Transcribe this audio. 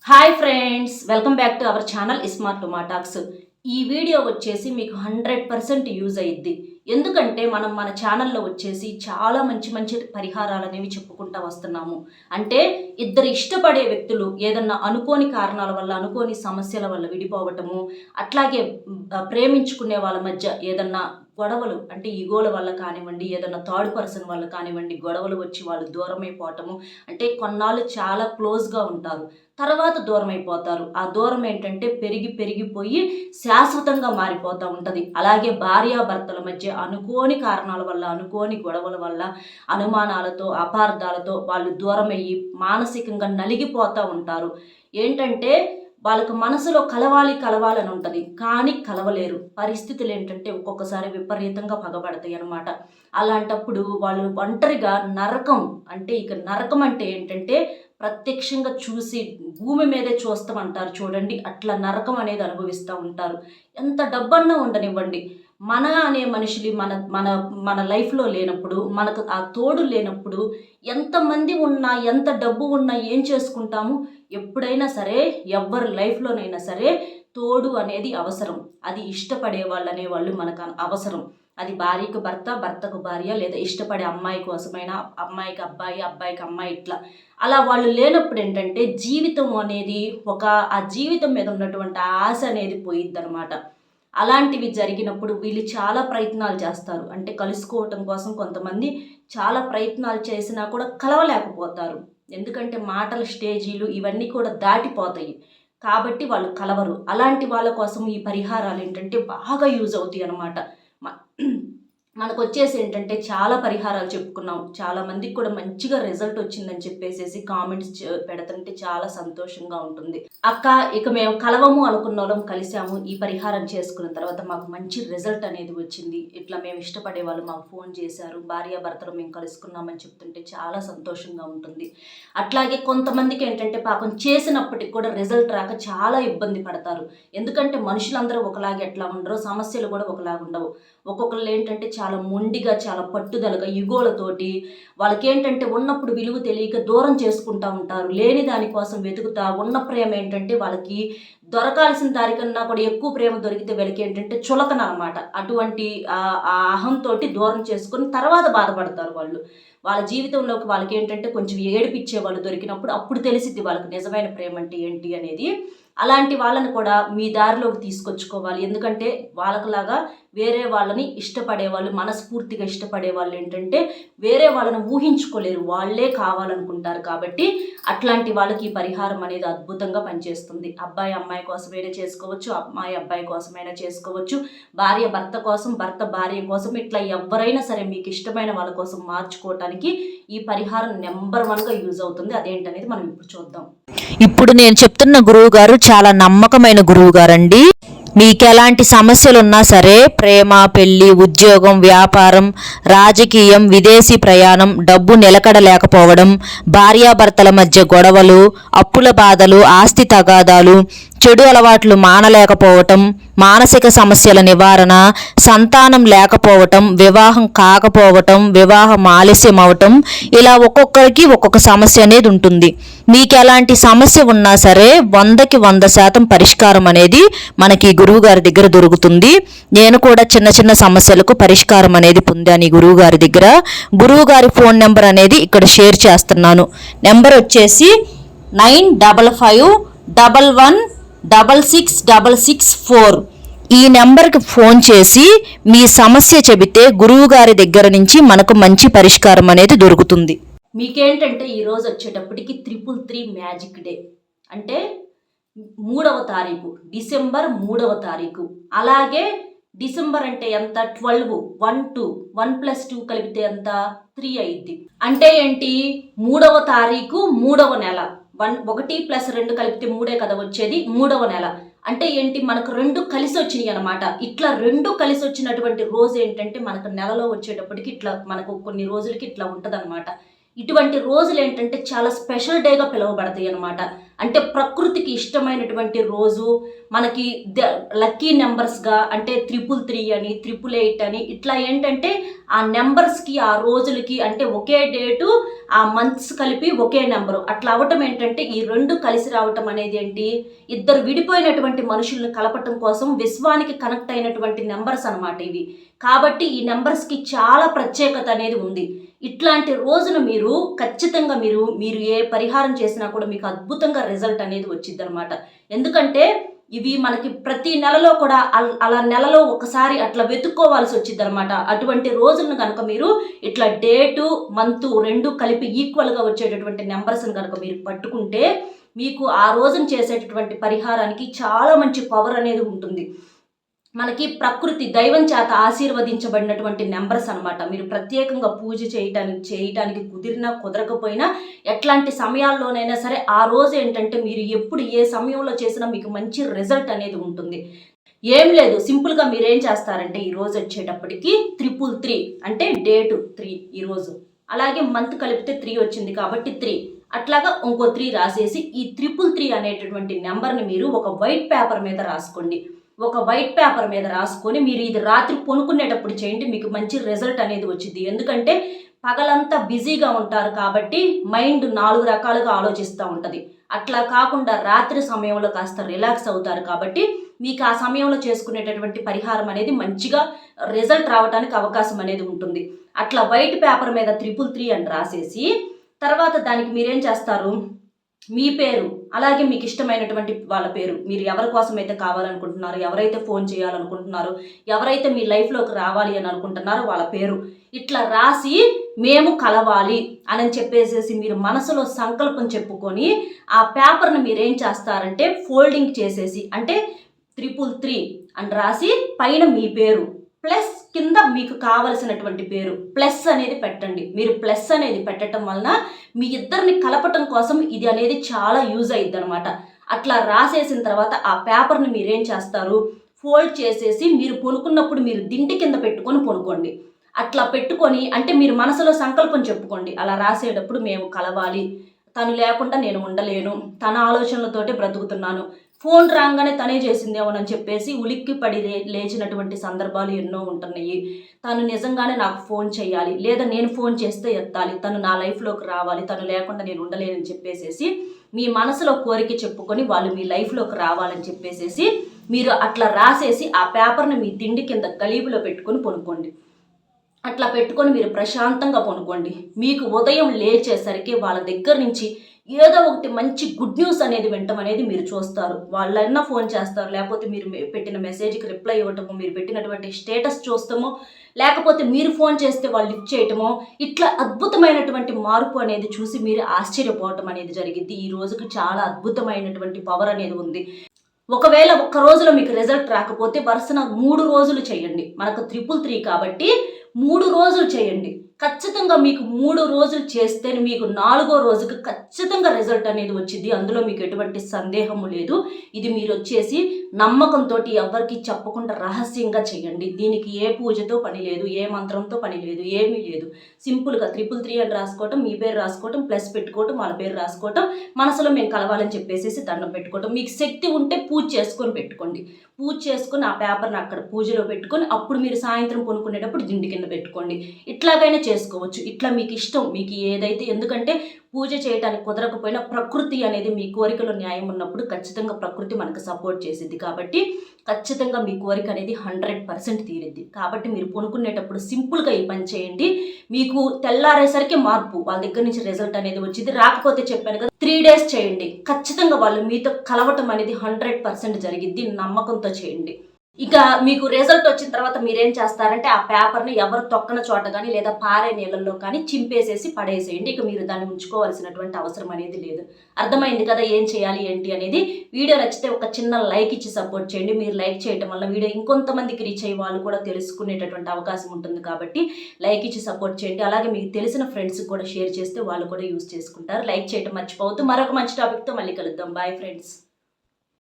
Hi friends, welcome back to our channel smart talks. ఈ video వచ్చేసి మీకు 100% use అయ్యిద్ది. ఎందుకంటే మనం మన ఛానల్లో వచ్చేసి చాలా మంచి మంచి పరిహారాలు అనేవి చెప్పుకుంటూ వస్తున్నాము. అంటే ఇద్దరు ఇష్టపడే వ్యక్తులు ఏదన్నా అనుకోని కారణాల వల్ల, అనుకోని సమస్యల వల్ల విడిపోవటము, అట్లాగే ప్రేమించుకునే వాళ్ళ మధ్య ఏదన్నా గొడవలు అంటే ఈగోల వల్ల కానివ్వండి, ఏదైనా థర్డ్ పర్సన్ వల్ల కానివ్వండి, గొడవలు వచ్చి వాళ్ళు దూరమైపోవటము. అంటే కొన్నాళ్ళు చాలా క్లోజ్గా ఉంటారు, తర్వాత దూరం అయిపోతారు. ఆ దూరం ఏంటంటే పెరిగిపోయి శాశ్వతంగా మారిపోతూ ఉంటుంది. అలాగే భార్యాభర్తల మధ్య అనుకోని కారణాల వల్ల, అనుకోని గొడవల వల్ల, అనుమానాలతో, అపార్థాలతో వాళ్ళు దూరమయ్యి మానసికంగా నలిగిపోతూ ఉంటారు. ఏంటంటే వాళ్ళకి మనసులో కలవాలని ఉంటుంది, కానీ కలవలేరు. పరిస్థితులు ఏంటంటే ఒక్కొక్కసారి విపరీతంగా పగబడతాయి అన్నమాట. అలాంటప్పుడు వాళ్ళు ఒంటరిగా నరకం అంటే ఏంటంటే ప్రత్యక్షంగా చూసి భూమి మీదే చూస్తామంటారు చూడండి, అట్లా నరకం అనేది అనుభవిస్తూ ఉంటారు. ఎంత డబ్బన్నా ఉండనివ్వండి, మన అనే మనుషులు మన మన మన లైఫ్లో లేనప్పుడు, మనకు ఆ తోడు లేనప్పుడు ఎంతమంది ఉన్నా, ఎంత డబ్బు ఉన్నా ఏం చేసుకుంటాము? ఎప్పుడైనా సరే ఎవరి లైఫ్లోనైనా సరే తోడు అనేది అవసరం. అది ఇష్టపడే వాళ్ళు అనేవాళ్ళు మనకు అవసరం. అది భార్యకు భర్త, భర్తకు భార్య, లేదా ఇష్టపడే అమ్మాయి కోసమైనా, అమ్మాయికి అబ్బాయి, అబ్బాయికి అమ్మాయి, ఇట్లా అలా వాళ్ళు లేనప్పుడు ఏంటంటే జీవితం అనేది ఆ జీవితం మీద ఉన్నటువంటి ఆశ అనేది పోయిద్దనమాట. అలాంటివి జరిగినప్పుడు వీళ్ళు చాలా ప్రయత్నాలు చేస్తారు. అంటే కలుసుకోవటం కోసం కొంతమంది చాలా ప్రయత్నాలు చేసినా కూడా కలవలేకపోతారు. ఎందుకంటే మాటల స్టేజీలు ఇవన్నీ కూడా దాటిపోతాయి, కాబట్టి వాళ్ళు కలవరు. అలాంటి వాళ్ళ కోసం ఈ పరిహారాలు ఏంటంటే బాగా యూజ్ అవుతాయి అన్నమాట. మనకు వచ్చేసి ఏంటంటే చాలా పరిహారాలు చెప్పుకున్నాం, చాలా మందికి కూడా మంచిగా రిజల్ట్ వచ్చిందని చెప్పేసి కామెంట్స్ పెడుతుంటే చాలా సంతోషంగా ఉంటుంది. అక్క, ఇక మేము కలవము అనుకున్న వాళ్ళం కలిసాము, ఈ పరిహారం చేసుకున్న తర్వాత మాకు మంచి రిజల్ట్ అనేది వచ్చింది, ఇట్లా మేము ఇష్టపడే వాళ్ళు మాకు ఫోన్ చేశారు, భార్యాభర్తలు మేము కలుసుకున్నామని చెప్తుంటే చాలా సంతోషంగా ఉంటుంది. అట్లాగే కొంతమందికి ఏంటంటే పాపం చేసినప్పటికి కూడా రిజల్ట్ రాక చాలా ఇబ్బంది పడతారు. ఎందుకంటే మనుషులందరూ ఒకలాగే ఎట్లా ఉండరు, సమస్యలు కూడా ఒకలాగా ఉండవు. ఒక్కొక్కరు ఏంటంటే చాలా మొండిగా, చాలా పట్టుదలగా, యుగోలతోటి వాళ్ళకేంటంటే ఉన్నప్పుడు విలువ తెలియక దూరం చేసుకుంటూ ఉంటారు. లేని దానికోసం వెతుకుతా ఉన్న ప్రేమ ఏంటంటే వాళ్ళకి దొరకాల్సిన దానికన్నా కూడా ఎక్కువ ప్రేమ దొరికితే వీళ్ళకి ఏంటంటే చులకన అనమాట. అటువంటి ఆ అహంతో దూరం చేసుకొని తర్వాత బాధపడతారు వాళ్ళు. వాళ్ళ జీవితంలోకి వాళ్ళకి ఏంటంటే కొంచెం ఏడిపించే వాళ్ళు దొరికినప్పుడు అప్పుడు తెలిసిద్ది వాళ్ళకి నిజమైన ప్రేమ అంటే ఏంటి అనేది. అలాంటి వాళ్ళని కూడా మీ దారిలోకి తీసుకొచ్చుకోవాలి. ఎందుకంటే వాళ్ళకులాగా వేరే వాళ్ళని ఇష్టపడే వాళ్ళు, మనస్ఫూర్తిగా ఇష్టపడే వాళ్ళు ఏంటంటే వేరే వాళ్ళని ఊహించుకోలేరు, వాళ్ళే కావాలనుకుంటారు. కాబట్టి అట్లాంటి వాళ్ళకి ఈ పరిహారం అనేది అద్భుతంగా పనిచేస్తుంది. అబ్బాయి అమ్మాయి కోసమైనా చేసుకోవచ్చు, అమ్మాయి అబ్బాయి కోసమైనా చేసుకోవచ్చు, భార్య భర్త కోసం, భర్త భార్య కోసం, ఇట్లా ఎవరైనా సరే మీకు ఇష్టమైన వాళ్ళ కోసం మార్చుకోవటానికి ఈ పరిహారం నెంబర్ 1గా యూజ్ అవుతుంది. అదేంటనేది మనం ఇప్పుడు చూద్దాం. ఇప్పుడు నేను చెప్తున్న గురువు గారు చాలా నమ్మకమైన గురువు గారండి. మీకు ఎలాంటి సమస్యలున్నా సరే, ప్రేమ, పెళ్లి, ఉద్యోగం, వ్యాపారం, రాజకీయం, విదేశీ ప్రయాణం, డబ్బు నిలకడ లేకపోవడం, భార్యాభర్తల మధ్య గొడవలు, అప్పుల బాధలు, ఆస్తి తగాదాలు, చెడు అలవాట్లు మానలేకపోవటం, మానసిక సమస్యల నివారణ, సంతానం లేకపోవటం, వివాహం కాకపోవటం, వివాహం ఆలస్యం అవటం, ఇలా ఒక్కొక్కరికి ఒక్కొక్క సమస్య అనేది ఉంటుంది. మీకు ఎలాంటి సమస్య ఉన్నా సరే 100కి 100% పరిష్కారం అనేది మనకి గురువు గారి దగ్గర దొరుకుతుంది. నేను కూడా చిన్న చిన్న సమస్యలకు పరిష్కారం అనేది పొందాను ఈ గురువు గారి దగ్గర. గురువు గారి ఫోన్ నెంబర్ అనేది ఇక్కడ షేర్ చేస్తున్నాను. నెంబర్ వచ్చేసి 9555116664. ఈ నెంబర్కి ఫోన్ చేసి మీ సమస్య చెబితే గురువు గారి దగ్గర నుంచి మనకు మంచి పరిష్కారం అనేది దొరుకుతుంది. మీకేంటంటే ఈరోజు వచ్చేటప్పటికి 333 మ్యాజిక్ డే, అంటే 3వ తారీఖు, డిసెంబర్ 3వ తారీఖు. అలాగే డిసెంబర్ అంటే ఎంత? 12, 1 + 2 కలిపితే ఎంత? 3 అయింది. అంటే ఏంటి? 3వ తారీఖు 3వ నెల. 1 + 2 కలిపితే 3 కదా వచ్చేది, 3వ నెల. అంటే ఏంటి? మనకు 2 కలిసి వచ్చినాయి అనమాట. ఇట్లా 2 కలిసి వచ్చినటువంటి రోజు ఏంటంటే మనకు నెలలో వచ్చేటప్పటికి ఇట్లా మనకు కొన్ని రోజులకి ఇట్లా ఉంటుంది అనమాట. ఇటువంటి రోజులు ఏంటంటే చాలా స్పెషల్ డేగా పిలువబడతాయి అనమాట. అంటే ప్రకృతికి ఇష్టమైనటువంటి రోజు మనకి లక్కీ నెంబర్స్గా అంటే 333 అని 888 అని ఇట్లా ఏంటంటే ఆ నెంబర్స్కి ఆ రోజులకి అంటే ఒకే డేటు ఆ మంత్స్ కలిపి ఒకే నెంబరు అట్లా అవ్వటం ఏంటంటే ఈ రెండు కలిసి రావటం అనేది ఏంటి ఇద్దరు విడిపోయినటువంటి మనుషులను కలపటం కోసం విశ్వానికి కనెక్ట్ అయినటువంటి నెంబర్స్ అనమాట ఇవి. కాబట్టి ఈ నెంబర్స్కి చాలా ప్రత్యేకత అనేది ఉంది. ఇట్లాంటి రోజున మీరు ఖచ్చితంగా మీరు ఏ పరిహారం చేసినా కూడా మీకు అద్భుతంగా రిజల్ట్ అనేది వచ్చింది అనమాట. ఎందుకంటే ఇవి మనకి ప్రతి నెలలో కూడా అలా నెలలో ఒకసారి అట్లా వెతుక్కోవాల్సి వచ్చింది అనమాట. అటువంటి రోజులను కనుక మీరు ఇట్లా డేటు మంత్ రెండు కలిపి ఈక్వల్గా వచ్చేటటువంటి నెంబర్స్ని కనుక మీరు పట్టుకుంటే మీకు ఆ రోజున చేసేటటువంటి పరిహారానికి చాలా మంచి పవర్ అనేది ఉంటుంది. మనకి ప్రకృతి దైవం చేత ఆశీర్వదించబడినటువంటి నెంబర్స్ అనమాట. మీరు ప్రత్యేకంగా పూజ చేయటానికి కుదిరినా కుదరకపోయినా ఎట్లాంటి సమయాల్లోనైనా సరే ఆ రోజు ఏంటంటే మీరు ఎప్పుడు ఏ సమయంలో చేసినా మీకు మంచి రిజల్ట్ అనేది ఉంటుంది. ఏం లేదు, సింపుల్గా మీరేం చేస్తారంటే ఈ రోజు వచ్చేటప్పటికి 333 అంటే డేటు 3 ఈరోజు, అలాగే మంత్ కలిపితే 3 వచ్చింది కాబట్టి 3 అట్లాగా ఇంకో 3 రాసేసి ఈ 333 అనేటటువంటి నెంబర్ని మీరు ఒక వైట్ పేపర్ మీద రాసుకోండి. ఒక వైట్ పేపర్ మీద రాసుకొని మీరు ఇది రాత్రి పనుకునేటప్పుడు చేయండి, మీకు మంచి రిజల్ట్ అనేది వచ్చింది. ఎందుకంటే పగలంతా బిజీగా ఉంటారు కాబట్టి మైండ్ 4 రకాలుగా ఆలోచిస్తూ ఉంటుంది. అట్లా కాకుండా రాత్రి సమయంలో కాస్త రిలాక్స్ అవుతారు కాబట్టి మీకు ఆ సమయంలో చేసుకునేటటువంటి పరిహారం అనేది మంచిగా రిజల్ట్ రావడానికి అవకాశం అనేది ఉంటుంది. అట్లా వైట్ పేపర్ మీద 333 అని రాసేసి తర్వాత దానికి మీరేం చేస్తారు, మీ పేరు అలాగే మీకు ఇష్టమైనటువంటి వాళ్ళ పేరు, మీరు ఎవరి కోసం అయితే కావాలనుకుంటున్నారో, ఎవరైతే ఫోన్ చేయాలనుకుంటున్నారో, ఎవరైతే మీ లైఫ్లోకి రావాలి అని అనుకుంటున్నారో వాళ్ళ పేరు ఇట్లా రాసి మేము కలవాలి అని చెప్పేసేసి మీరు మనసులో సంకల్పం చెప్పుకొని ఆ పేపర్ని మీరేం చేస్తారంటే ఫోల్డింగ్ చేసేసి అంటే 333 అని రాసి పైన మీ పేరు ప్లస్ కింద మీకు కావలసినటువంటి పేరు ప్లస్ అనేది పెట్టండి. మీరు ప్లస్ అనేది పెట్టడం వలన మీ ఇద్దరిని కలపటం కోసం ఇది అనేది చాలా యూజ్ అయ్యిద్ది అనమాట. అట్లా రాసేసిన తర్వాత ఆ పేపర్ని మీరేం చేస్తారు, ఫోల్డ్ చేసేసి మీరు పనుకున్నప్పుడు మీరు దిండి కింద పెట్టుకొని పనుకోండి. అట్లా పెట్టుకొని అంటే మీరు మనసులో సంకల్పం చెప్పుకోండి. అలా రాసేటప్పుడు మేము కలవాలి, తను లేకుండా నేను ఉండలేను, తన ఆలోచనలతోటే బ్రతుకుతున్నాను, ఫోన్ రాగానే తనే చేసిందేమోనని చెప్పేసి ఉలిక్కి పడి లేచినటువంటి సందర్భాలు ఎన్నో ఉంటున్నాయి. తను నిజంగానే నాకు ఫోన్ చేయాలి, లేదా నేను ఫోన్ చేస్తే ఎత్తాలి, తను నా లైఫ్లోకి రావాలి, తను లేకుండా నేను ఉండలేనని చెప్పేసేసి మీ మనసులో కోరిక చెప్పుకొని వాళ్ళు మీ లైఫ్లోకి రావాలని చెప్పేసేసి మీరు అట్లా రాసేసి ఆ పేపర్ని మీ తిండి కింద గలీబులో పెట్టుకొని పనుకోండి. అట్లా పెట్టుకొని మీరు ప్రశాంతంగా పనుకోండి. మీకు ఉదయం లేచేసరికి వాళ్ళ దగ్గర నుంచి ఏదో ఒకటి మంచి గుడ్ న్యూస్ అనేది వినటం అనేది మీరు చూస్తారు. వాళ్ళన్నా ఫోన్ చేస్తారు, లేకపోతే మీరు పెట్టిన మెసేజ్కి రిప్లై ఇవ్వటమో, మీరు పెట్టినటువంటి స్టేటస్ చూస్తామో, లేకపోతే మీరు ఫోన్ చేస్తే వాళ్ళు లిఫ్ట్ చేయటమో, ఇట్లా అద్భుతమైనటువంటి మార్పు అనేది చూసి మీరు ఆశ్చర్యపోవటం అనేది జరిగింది. ఈ రోజుకి చాలా అద్భుతమైనటువంటి పవర్ అనేది ఉంది. ఒకవేళ ఒక్క రోజులో మీకు రిజల్ట్ రాకపోతే వరుసన 3 రోజులు చేయండి. మనకు 333 కాబట్టి 3 రోజులు చేయండి. ఖచ్చితంగా మీకు 3 రోజులు చేస్తే మీకు 4వ రోజుకి ఖచ్చితంగా రిజల్ట్ అనేది వచ్చింది. అందులో మీకు ఎటువంటి సందేహము లేదు. ఇది మీరు వచ్చేసి నమ్మకంతో ఎవరికి చెప్పకుండా రహస్యంగా చేయండి. దీనికి ఏ పూజతో పని లేదు, ఏ మంత్రంతో పని లేదు, ఏమీ లేదు. సింపుల్గా 333 అని రాసుకోవటం, మీ పేరు రాసుకోవటం, ప్లస్ పెట్టుకోవటం, వాళ్ళ పేరు రాసుకోవటం, మనసులో మేము కలవాలని చెప్పేసి దండం పెట్టుకోవటం. మీకు శక్తి ఉంటే పూజ చేసుకొని పెట్టుకోండి. పూజ చేసుకొని ఆ పేపర్ని అక్కడ పూజలో పెట్టుకొని అప్పుడు మీరు సాయంత్రం కొనుక్కునేటప్పుడు దిండి కింద పెట్టుకోండి. ఇట్లాగైనా చేసుకోవచ్చు. ఇట్లా మీకు ఇష్టం, మీకు ఏదైతే, ఎందుకంటే పూజ చేయడానికి కుదరకపోయినా ప్రకృతి అనేది మీ కోరికలో న్యాయం ఉన్నప్పుడు ఖచ్చితంగా ప్రకృతి మనకు సపోర్ట్ చేసిద్ది. కాబట్టి ఖచ్చితంగా మీ కోరిక అనేది 100% తీరిద్ది. కాబట్టి మీరు కొనుక్కునేటప్పుడు సింపుల్గా ఈ పని చేయండి. మీకు తెల్లారేసరికి మార్పు వాళ్ళ దగ్గర నుంచి రిజల్ట్ అనేది వచ్చింది. రాకపోతే చెప్పాను కదా 3 days చేయండి. ఖచ్చితంగా వాళ్ళు మీతో కలవటం అనేది 100% జరిగిద్ది. నమ్మకంతో చేయండి. ఇక మీకు రిజల్ట్ వచ్చిన తర్వాత మీరేం చేస్తారంటే ఆ పేపర్ని ఎవరు తొక్కన చోట కానీ లేదా పారే నీళ్ళల్లో కానీ చింపేసేసి పడేసేయండి. ఇక మీరు దాన్ని ఉంచుకోవాల్సినటువంటి అవసరం అనేది లేదు. అర్థమైంది కదా ఏం చేయాలి ఏంటి అనేది. వీడియో నచ్చితే ఒక చిన్న లైక్ ఇచ్చి సపోర్ట్ చేయండి. మీరు లైక్ చేయడం వల్ల వీడియో ఇంకొంతమందికి రీచ్ అయ్యే వాళ్ళు కూడా తెలుసుకునేటటువంటి అవకాశం ఉంటుంది. కాబట్టి లైక్ ఇచ్చి సపోర్ట్ చేయండి. అలాగే మీకు తెలిసిన ఫ్రెండ్స్కి కూడా షేర్ చేస్తే వాళ్ళు కూడా యూజ్ చేసుకుంటారు. లైక్ చేయడం మర్చిపోవద్దు. మరొక మంచి టాపిక్తో మళ్ళీ కలుద్దాం. Bye friends.